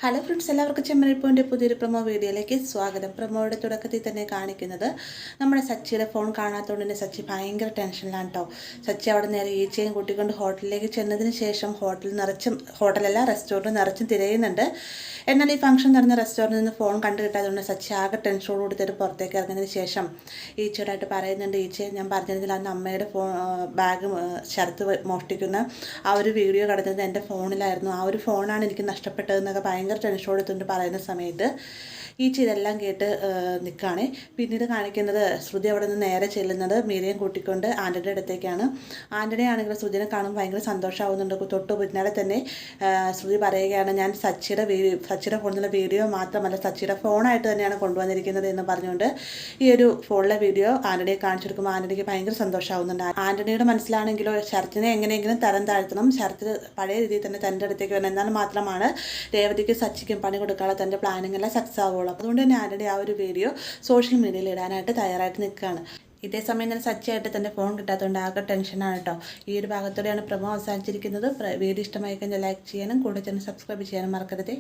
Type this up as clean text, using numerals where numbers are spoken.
Hello friends, എല്ലാവർക്കും ചെമ്മരിപ്പൂവിൻ്റെ പുതിയൊരു promo വീഡിയോയിലേക്ക് സ്വാഗതം. പ്രൊമോയുടെ തുടക്കത്തിൽ തന്നെ കാണിക്കുന്നത് നമ്മുടെ സച്ചിയുടെ ഫോൺ കാണാത്തതുകൊണ്ട് തന്നെ സച്ചി ഭയങ്കര ടെൻഷനിലാണ് കേട്ടോ. സച്ചി അവിടെ നേരെ ഈച്ചയും കൂട്ടിക്കൊണ്ട് ഹോട്ടലിലേക്ക് ചെന്നതിന് ശേഷം റെസ്റ്റോറൻറ്റ് നിറച്ചും തിരയുന്നുണ്ട്. എന്നാൽ ഈ ഫംഗ്ഷൻ നടന്ന റെസ്റ്റോറൻറ്റിൽ നിന്ന് ഫോൺ കണ്ടു കിട്ടാത്തതുകൊണ്ട് സച്ചി ആകെ ടെൻഷനോട് കൊടുത്തിട്ട് പുറത്തേക്ക് ഇറങ്ങിയതിന് ശേഷം ഈച്ചയോടായിട്ട് പറയുന്നുണ്ട്, ഈച്ചയെ ഞാൻ പറഞ്ഞതിൽ അന്ന് അമ്മയുടെ ബാഗ് ശരത്ത് മോഷ്ടിക്കുന്ന ആ ഒരു വീഡിയോ കടന്നത് എൻ്റെ ഫോണിലായിരുന്നു. ആ ഒരു ഫോണാണ് എനിക്ക് നഷ്ടപ്പെട്ടതെന്നൊക്കെ ഭയങ്കര ടെൻഷനോട് എടുത്തുകൊണ്ട് പറയുന്ന സമയത്ത് ഈച്ച ഇതെല്ലാം കേട്ട് നിൽക്കുകയാണ്. പിന്നീട് കാണിക്കുന്നത് ശ്രുതി അവിടെ നിന്ന് നേരെ ചെല്ലുന്നത് മീരയും കൂട്ടിക്കൊണ്ട് ആൻ്റണിയുടെ അടുത്തേക്കാണ്. ആൻ്റണി ആണെങ്കിൽ ശ്രുതിനെ കാണുമ്പോൾ ഭയങ്കര സന്തോഷമാവുന്നുണ്ട്. തൊട്ട് പിന്നാലെ തന്നെ ശ്രുതി പറയുകയാണ്, ഞാൻ സച്ചിയുടെ ഫോണിൽ നിന്നുള്ള വീഡിയോ മാത്രമല്ല സച്ചിയുടെ ഫോണായിട്ട് തന്നെയാണ് കൊണ്ടുവന്നിരിക്കുന്നത് എന്ന് പറഞ്ഞുകൊണ്ട് ഈ ഒരു ഫോണിലെ വീഡിയോ ആൻ്റണിയെ കാണിച്ചു കൊടുക്കുമ്പോൾ ആൻ്റണിക്ക് ഭയങ്കര സന്തോഷമാവുന്നുണ്ട്. ആൻ്റണിയുടെ മനസ്സിലാണെങ്കിലോ ശരത്തിനെ എങ്ങനെയെങ്കിലും തരം താഴ്ത്തണം, ശരത്ത് പഴയ രീതിയിൽ തന്നെ തൻ്റെ അടുത്തേക്ക് വരണം, എന്നാൽ മാത്രമാണ് രേവതിക്ക് സച്ചിക്കും പണി കൊടുക്കാനുള്ള തൻ്റെ പ്ലാനിങ് എല്ലാം സക്സസ് ആവുള്ളൂ. അതുകൊണ്ട് തന്നെ ആരുടെ ആ ഒരു വീഡിയോ സോഷ്യൽ മീഡിയയിൽ ഇടാനായിട്ട് തയ്യാറായിട്ട് നിൽക്കുകയാണ്. ഇതേ സമയം തന്നെ സച്ചിയായിട്ട് തൻ്റെ ഫോൺ കിട്ടാത്തതുകൊണ്ട് ആകെ ടെൻഷനാണ് കേട്ടോ. ഈ ഒരു ഭാഗത്തോടെയാണ് പ്രൊമോ അവസാനിച്ചിരിക്കുന്നത്. വീഡിയോ ഇഷ്ടമായി കഴിഞ്ഞാൽ ലൈക്ക് ചെയ്യാനും കൂടെ ചാനൽ സബ്സ്ക്രൈബ് ചെയ്യാനും മറക്കരുത്.